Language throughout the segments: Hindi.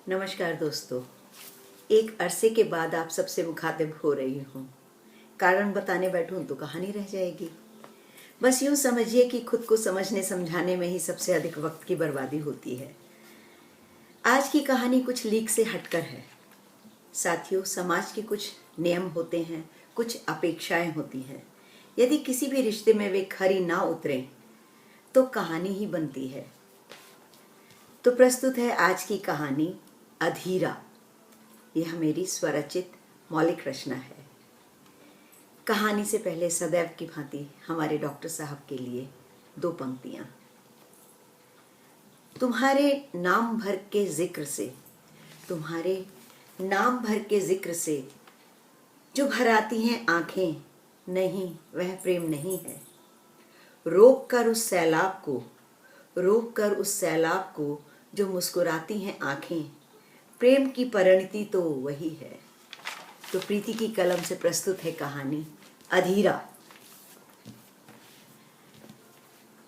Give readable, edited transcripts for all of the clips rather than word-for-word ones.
नमस्कार दोस्तों। एक अरसे के बाद आप सबसे मुखातिब हो रही हूँ। कारण बताने बैठूं तो कहानी रह जाएगी। बस यूं समझिए कि खुद को समझने समझाने में ही सबसे अधिक वक्त की बर्बादी होती है। आज की कहानी कुछ लीक से हटकर है। साथियों, समाज के कुछ नियम होते हैं, कुछ अपेक्षाएं होती हैं। यदि किसी भी रिश्ते में वे खरी ना उतरें तो कहानी ही बनती है। तो प्रस्तुत है आज की कहानी अधीरा। यह मेरी स्वरचित मौलिक रचना है। कहानी से पहले सदैव की भांति हमारे डॉक्टर साहब के लिए दो पंक्तियां। तुम्हारे नाम भर के जिक्र से, तुम्हारे नाम भर के जिक्र से जो भर आती हैं आंखें, नहीं वह प्रेम नहीं है। रोक कर उस सैलाब को, रोक कर उस सैलाब को जो मुस्कुराती हैं आंखें, प्रेम की परिणति तो वही है। तो प्रीति की कलम से प्रस्तुत है कहानी अधीरा।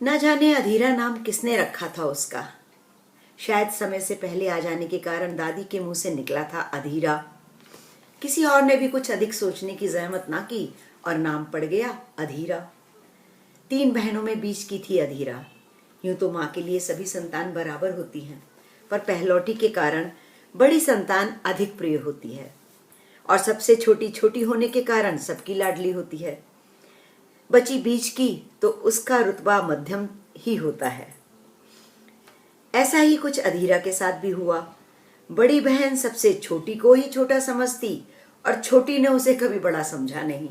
न जाने अधीरा नाम किसने रखा था उसका। शायद समय से पहले आ जाने के कारण दादी के मुंह से निकला था अधीरा। किसी और ने भी कुछ अधिक सोचने की जहमत ना की और नाम पड़ गया अधीरा। 3 बहनों में बीच की थी अधीरा। यूं तो माँ के लिए सभी संतान बराबर होती हैं, पर पहलौठी के कारण बड़ी संतान अधिक प्रिय होती है और सबसे छोटी छोटी होने के कारण सबकी लाडली होती है। बची बीच की तो उसका रुतबा मध्यम ही होता है। ऐसा ही कुछ अधीरा के साथ भी हुआ। बड़ी बहन सबसे छोटी को ही छोटा समझती और छोटी ने उसे कभी बड़ा समझा नहीं।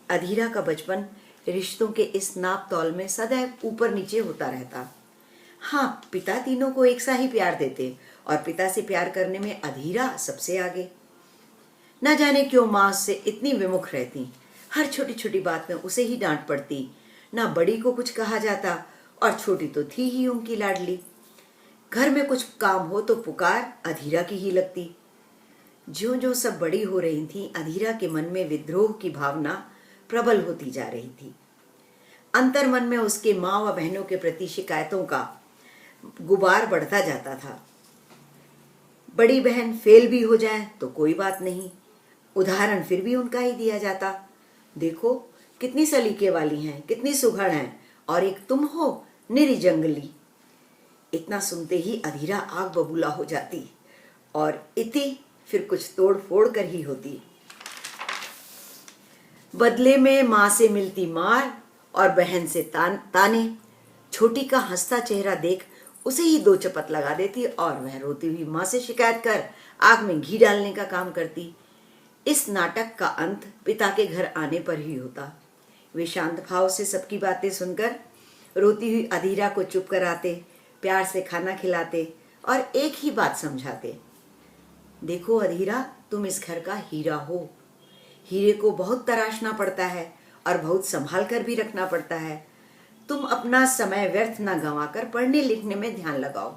अधीरा का बचपन रिश्तों के इस नाप तौल में सदैव ऊपर नीचे होता रहता। हाँ, पिता तीनों को एक सा ही प्यार देते और पिता से प्यार करने में अधीरा सबसे आगे। न जाने क्यों माँ से इतनी विमुख रहती। हर छोटी छोटी बात में उसे ही डांट पड़ती। ना बड़ी को कुछ कहा जाता और छोटी तो थी ही उनकी लाडली। घर में कुछ काम हो तो पुकार अधीरा की ही लगती। ज्यों ज्यों सब बड़ी हो रही थी, अधीरा के मन में विद्रोह की भावना प्रबल होती जा रही थी। अंतर मन में उसके माँ व बहनों के प्रति शिकायतों का गुबार बढ़ता जाता था। बड़ी बहन फेल भी हो जाए तो कोई बात नहीं, उदाहरण फिर भी उनका ही दिया जाता। देखो कितनी सलीके वाली हैं, कितनी सुघड़ हैं, और एक तुम हो निरी जंगली। इतना सुनते ही अधीरा आग बबूला हो जाती और इति फिर कुछ तोड़ फोड़ कर ही होती। बदले में माँ से मिलती मार और बहन से ताने। छोटी का हंसता चेहरा देख उसे ही 2 चपत लगा देती और वह रोती हुई माँ से शिकायत कर आग में घी डालने का काम करती। इस नाटक का अंत पिता के घर आने पर ही होता। वे शांत भाव से सबकी बातें सुनकर रोती हुई अधीरा को चुप कराते, प्यार से खाना खिलाते और एक ही बात समझाते। देखो अधीरा, तुम इस घर का हीरा हो। हीरे को बहुत तराशना पड़ता है और बहुत संभाल कर भी रखना पड़ता है। तुम अपना समय व्यर्थ न गंवाकर पढ़ने लिखने में ध्यान लगाओ।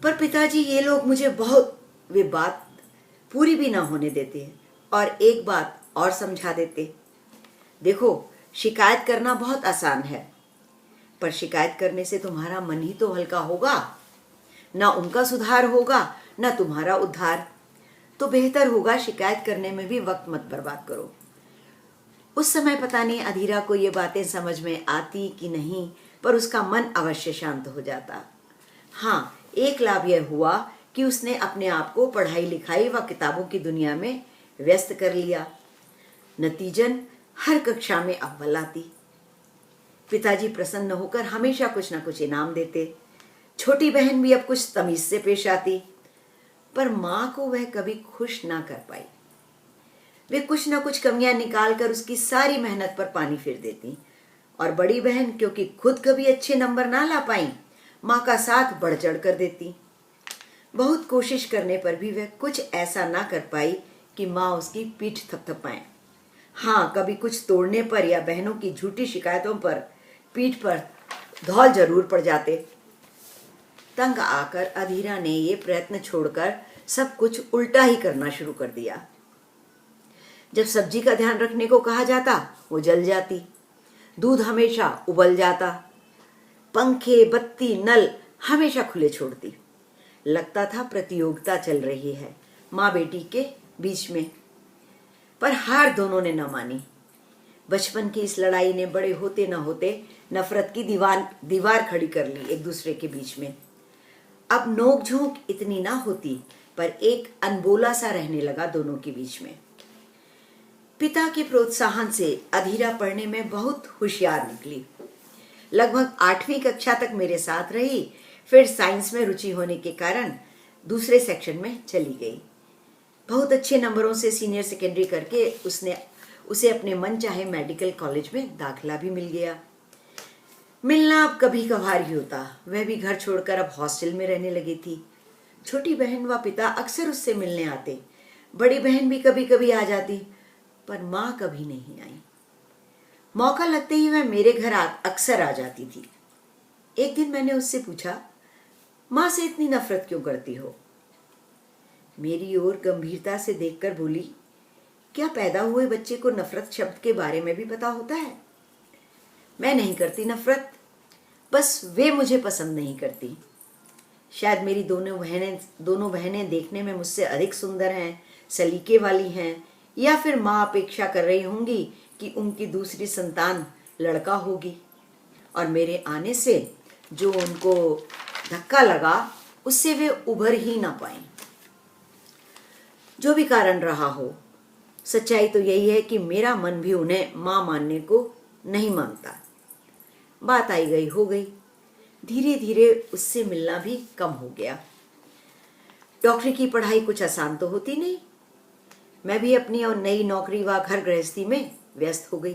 पर पिताजी, ये लोग मुझे वे बात पूरी भी ना होने देते और एक बात और समझा देते। देखो, शिकायत करना बहुत आसान है, पर शिकायत करने से तुम्हारा मन ही तो हल्का होगा। ना उनका सुधार होगा, ना तुम्हारा उद्धार। तो बेहतर होगा शिकायत करने में भी वक्त मत बर्बाद करो। उस समय पता नहीं अधीरा को ये बातें समझ में आती कि नहीं, पर उसका मन अवश्य शांत हो जाता। हाँ, एक लाभ यह हुआ कि उसने अपने आप को पढ़ाई लिखाई व किताबों की दुनिया में व्यस्त कर लिया। नतीजन हर कक्षा में अव्वल आती। पिताजी प्रसन्न होकर हमेशा कुछ न कुछ इनाम देते। छोटी बहन भी अब कुछ तमीज से पेश आती, पर माँ को वह कभी खुश ना कर पाई। वे कुछ न कुछ कमियां निकाल कर उसकी सारी मेहनत पर पानी फेर देती और बड़ी बहन क्योंकि खुद कभी अच्छे नंबर ना ला पाई, माँ का साथ बढ़ चढ़ कर देती। बहुत कोशिश करने पर भी वह कुछ ऐसा ना कर पाई कि माँ उसकी पीठ थपथपाए। हाँ, कभी कुछ तोड़ने पर या बहनों की झूठी शिकायतों पर पीठ पर धौल जरूर पड़ जाते। तंग आकर अधीरा ने ये प्रयत्न छोड़कर सब कुछ उल्टा ही करना शुरू कर दिया। जब सब्जी का ध्यान रखने को कहा जाता, वो जल जाती। दूध हमेशा उबल जाता। पंखे, बत्ती, नल हमेशा खुले छोड़ती। लगता था प्रतियोगिता चल रही है माँ बेटी के बीच में, पर हार दोनों ने न मानी। बचपन की इस लड़ाई ने बड़े होते न होते नफरत की दीवार खड़ी कर ली एक दूसरे के बीच में। अब नोक-झोंक इतनी ना होती, पर एक अनबोला सा रहने लगा दोनों के बीच में। पिता के प्रोत्साहन से अधीरा पढ़ने में बहुत होशियार निकली। लगभग 8वीं कक्षा तक मेरे साथ रही, फिर साइंस में रुचि होने के कारण दूसरे सेक्शन में चली गई। बहुत अच्छे नंबरों से सीनियर सेकेंडरी करके उसे अपने मन चाहे मेडिकल कॉलेज में दाखिला भी मिल गया। मिलना अब कभी कभार ही होता, वह भी घर छोड़कर अब हॉस्टल में रहने लगी थी। छोटी बहन व पिता अक्सर उससे मिलने आते, बड़ी बहन भी कभी कभी आ जाती, पर माँ कभी नहीं आई। मौका लगते ही वह मेरे घर अक्सर आ जाती थी। एक दिन मैंने उससे पूछा, माँ से इतनी नफरत क्यों करती हो? मेरी ओर गंभीरता से देखकर बोली, क्या पैदा हुए बच्चे को नफरत शब्द के बारे में भी पता होता है? मैं नहीं करती नफरत, बस वे मुझे पसंद नहीं करती। शायद मेरी दोनों बहनें देखने में मुझसे अधिक सुंदर हैं, सलीके वाली हैं, या फिर माँ अपेक्षा कर रही होंगी कि उनकी दूसरी संतान लड़का होगी और मेरे आने से जो उनको धक्का लगा उससे वे उभर ही ना पाए। जो भी कारण रहा हो, सच्चाई तो यही है कि मेरा मन भी उन्हें माँ मानने को नहीं मानता। बात आई गई हो गई। धीरे धीरे उससे मिलना भी कम हो गया। डॉक्टरी की पढ़ाई कुछ आसान तो होती नहीं। मैं भी अपनी और नई नौकरी व घर गृहस्थी में व्यस्त हो गई।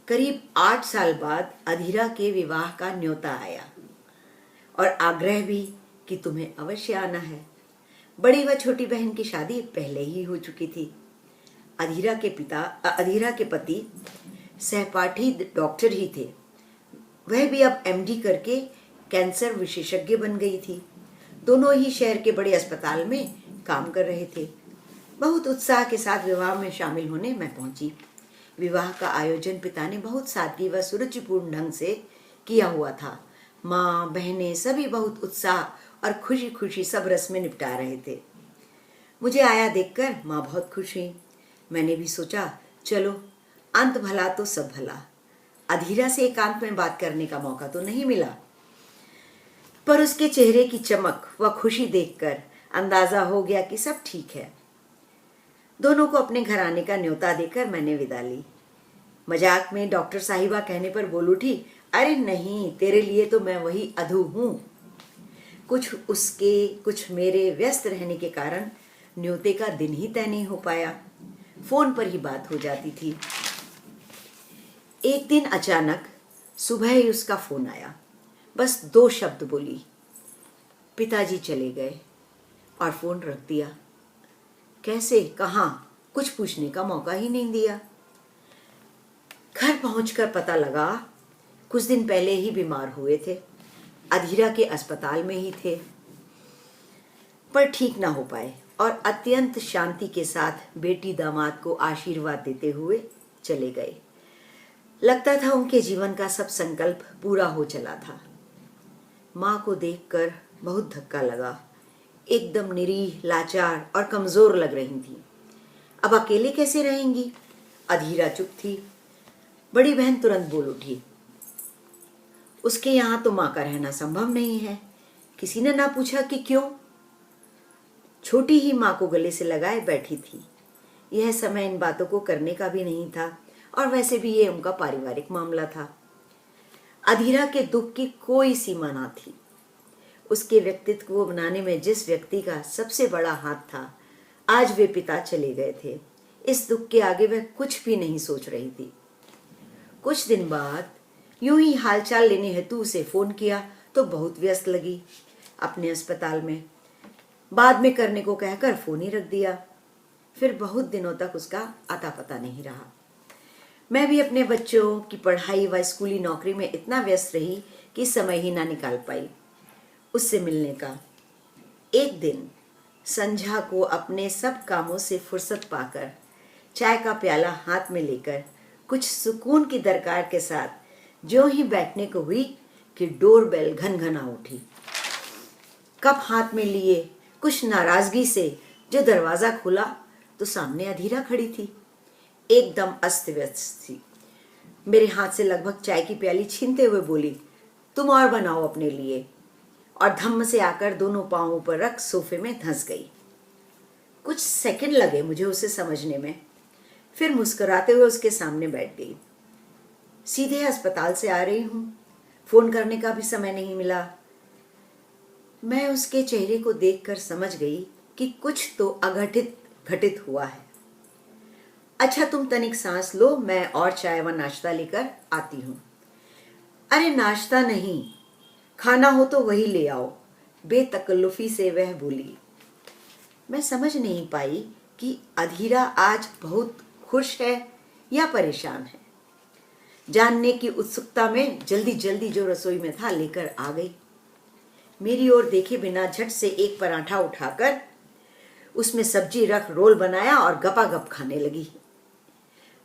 करीब 8 साल बाद अधीरा के विवाह का न्योता आया और आग्रह भी कि तुम्हें अवश्य आना है। बड़ी व छोटी बहन की शादी पहले ही हो चुकी थी। अधीरा के पति सहपाठी डॉक्टर ही थे। वह भी अब एमडी करके कैंसर विशेषज्ञ बन गई थी। दोनों ही शहर के बड़े अस्पताल में काम कर रहे थे। बहुत उत्साह के साथ विवाह में शामिल होने मैं पहुंची। विवाह का आयोजन पिता ने बहुत सादगी व सुरुचिपूर्ण ढंग से किया हुआ था। माँ, बहनें सभी बहुत उत्साह और खुशी खुशी सब रस्में निपटा रहे थे। मुझे आया देखकर माँ बहुत खुश हुई। मैंने भी सोचा, चलो अंत भला तो सब भला। अधीरा से एकांत में बात करने का मौका तो नहीं मिला, पर उसके चेहरे की चमक व खुशी देखकर अंदाजा हो गया कि सब ठीक है। दोनों को अपने घर आने का न्योता देकर मैंने विदा ली। मजाक में डॉक्टर साहिबा कहने पर बोल उठी, अरे नहीं, तेरे लिए तो मैं वही अधू हूं। कुछ उसके कुछ मेरे व्यस्त रहने के कारण न्योते का दिन ही तय नहीं हो पाया। फोन पर ही बात हो जाती थी। एक दिन अचानक सुबह ही उसका फोन आया। बस 2 शब्द बोली, पिताजी चले गए, और फोन रख दिया। कैसे, कहाँ, कुछ पूछने का मौका ही नहीं दिया। घर पहुंचकर पता लगा कुछ दिन पहले ही बीमार हुए थे। अधीरा के अस्पताल में ही थे, पर ठीक ना हो पाए और अत्यंत शांति के साथ बेटी दामाद को आशीर्वाद देते हुए चले गए। लगता था उनके जीवन का सब संकल्प पूरा हो चला था। माँ को देखकर बहुत धक्का लगा। एकदम निरीह, लाचार और कमजोर लग रही थी। अब अकेले कैसे रहेंगी? अधीरा चुप थी। बड़ी बहन तुरंत बोल उठी, उसके यहाँ तो माँ का रहना संभव नहीं है। किसी ने ना पूछा कि क्यों। छोटी ही माँ को गले से लगाए बैठी थी। यह समय इन बातों को करने का भी नहीं था, और वैसे भी ये उनका पारिवारिक मामला था। अधीरा के दुख की कोई सीमा ना थी। उसके व्यक्तित्व को बनाने में जिस व्यक्ति का सबसे बड़ा हाथ था, आज वे पिता चले गए थे। इस दुख के आगे वह कुछ भी नहीं सोच रही थी। कुछ दिन बाद यूं ही हालचाल लेने हेतु उसे फोन किया तो बहुत व्यस्त लगी अपने अस्पताल में। बाद में करने को कहकर फोन ही रख दिया। फिर बहुत दिनों तक उसका अता पता नहीं रहा। मैं भी अपने बच्चों की पढ़ाई व स्कूली नौकरी में इतना व्यस्त रही कि समय ही ना निकाल पाई उससे मिलने का। एक दिन संध्या को अपने सब कामों से फुर्सत पाकर चाय का प्याला हाथ में लेकर कुछ सुकून की दरकार के साथ जो ही बैठने को हुई कि डोरबेल घनघना उठी। कप हाथ में लिए कुछ नाराजगी से जो दरवाजा खुला तो सामने अधीरा खड़ी थी, एकदम अस्त व्यस्त थी। मेरे हाथ से लगभग चाय की प्याली छीनते हुए बोली, तुम और बनाओ अपने लिए, और धम्म से आकर दोनों पांवों पर रख सोफे में धंस गई। कुछ सेकंड लगे मुझे उसे समझने में, फिर मुस्कुराते हुए उसके सामने बैठ गई। सीधे अस्पताल से आ रही हूं, फोन करने का भी समय नहीं मिला। मैं उसके चेहरे को देखकर समझ गई कि कुछ तो अघटित घटित हुआ है। अच्छा तुम तनिक सांस लो, मैं और चाय व नाश्ता लेकर आती हूं। अरे नाश्ता नहीं, खाना हो तो वही ले आओ, बेतकल्लुफी से वह बोली। मैं समझ नहीं पाई कि अधीरा आज बहुत खुश है या परेशान है। जानने की उत्सुकता में जल्दी जल्दी जो रसोई में था लेकर आ गई। मेरी ओर देखे बिना झट से एक पराठा उठाकर उसमें सब्जी रख रोल बनाया और गपागप खाने लगी।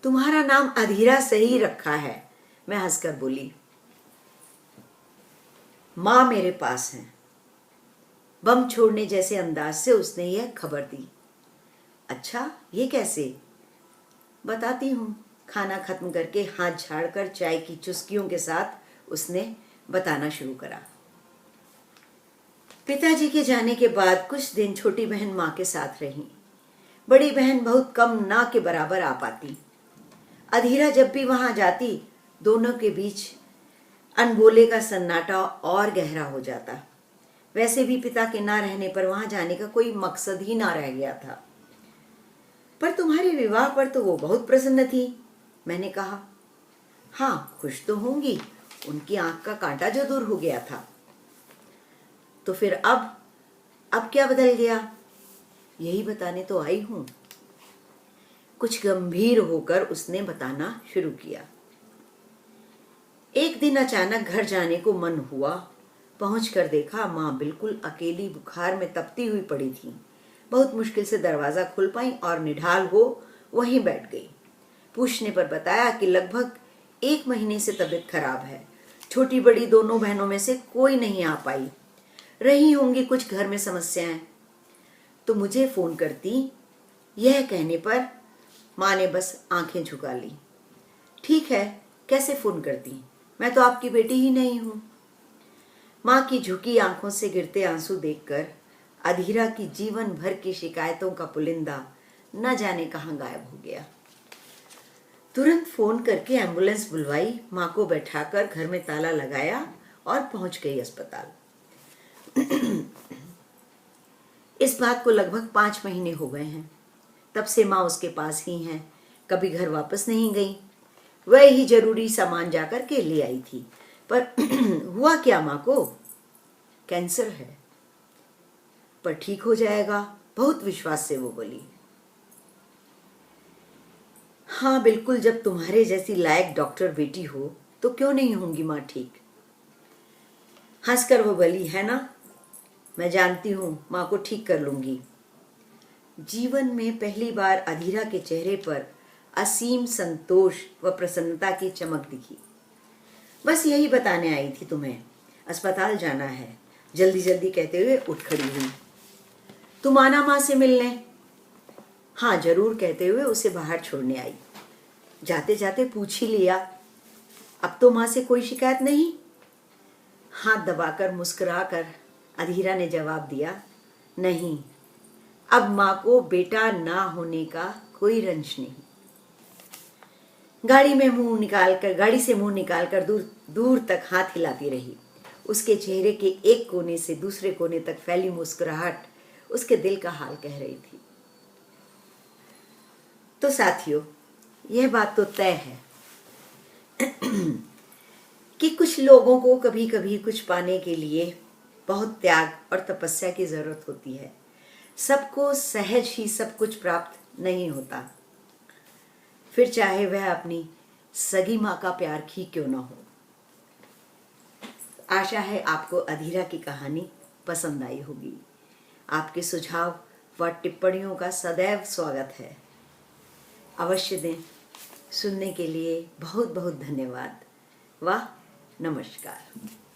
तुम्हारा नाम अधीरा सही रखा है, मैं हंसकर बोली। माँ मेरे पास है, बम छोड़ने जैसे अंदाज से उसने यह खबर दी। अच्छा ये कैसे? बताती हूँ। खाना खत्म करके हाथ झाड़कर चाय की चुस्कियों के साथ उसने बताना शुरू करा। पिताजी के जाने के बाद कुछ दिन छोटी बहन माँ के साथ रही। बड़ी बहन बहुत कम ना के बराबर आ पाती। अधीरा जब भी वहां जाती दोनों के बीच अनबोले का सन्नाटा और गहरा हो जाता। वैसे भी पिता के ना रहने पर वहां जाने का कोई मकसद ही ना रह गया था। पर तुम्हारे विवाह पर तो वो बहुत प्रसन्न थी, मैंने कहा। हाँ खुश तो होंगी, उनकी आंख का कांटा जो दूर हो गया था। तो फिर अब क्या बदल गया? यही बताने तो आई हूं। कुछ गंभीर होकर उसने बताना शुरू किया। एक दिन अचानक घर जाने को मन हुआ। पहुंचकर देखा माँ बिल्कुल अकेली बुखार में तपती हुई पड़ी थी। बहुत मुश्किल से दरवाजा खुल पाई और निढाल हो वहीं बैठ गई। पूछने पर बताया कि लगभग 1 महीने से तबीयत खराब है। छोटी बड़ी दोनों बहनों में से कोई नहीं आ पाई। रही होंगी कुछ घर में समस्याएं। तो मुझे फोन करती। यह कहने पर माँ ने बस आंखें झुका ली। ठीक है, कैसे फोन करती, मैं तो आपकी बेटी ही नहीं हूं। माँ की झुकी आंखों से गिरते आंसू देखकर अधीरा की जीवन भर की शिकायतों का पुलिंदा न जाने कहां गायब हो गया। तुरंत फोन करके एम्बुलेंस बुलवाई, माँ को बैठाकर घर में ताला लगाया और पहुंच गई अस्पताल। इस बात को लगभग 5 महीने हो गए हैं। तब से माँ उसके पास ही हैं, कभी घर वापस नहीं गई। वह ही जरूरी सामान जाकर के ले आई थी। पर हुआ क्या माँ को? कैंसर है, पर ठीक हो जाएगा, बहुत विश्वास से वो बोली। हाँ बिल्कुल, जब तुम्हारे जैसी लायक डॉक्टर बेटी हो तो क्यों नहीं होंगी माँ ठीक। हंसकर वो बोली, है ना, मैं जानती हूं माँ को ठीक कर लूंगी। जीवन में पहली बार अधीरा के चेहरे पर असीम संतोष व प्रसन्नता की चमक दिखी। बस यही बताने आई थी तुम्हें, अस्पताल जाना है, जल्दी जल्दी कहते हुए उठ खड़ी हुई। तुम आना माँ से मिलने? हाँ जरूर कहते हुए उसे बाहर छोड़ने आई। जाते जाते पूछ ही लिया, अब तो माँ से कोई शिकायत नहीं? हाथ दबाकर मुस्कुराकर अधीरा ने जवाब दिया, नहीं, अब माँ को बेटा ना होने का कोई रंज नहीं। गाड़ी से मुंह निकालकर दूर दूर तक हाथ हिलाती रही। उसके चेहरे के एक कोने से दूसरे कोने तक फैली मुस्कुराहट उसके दिल का हाल कह रही थी। तो साथियों, यह बात तो तय है कि कुछ लोगों को कभी कभी कुछ पाने के लिए बहुत त्याग और तपस्या की जरूरत होती है। सबको सहज ही सब कुछ प्राप्त नहीं होता, फिर चाहे वह अपनी सगी माँ का प्यार ही क्यों ना हो। आशा है आपको अधीरा की कहानी पसंद आई होगी। आपके सुझाव व टिप्पणियों का सदैव स्वागत है। अवश्य दें। सुनने के लिए बहुत बहुत धन्यवाद व नमस्कार।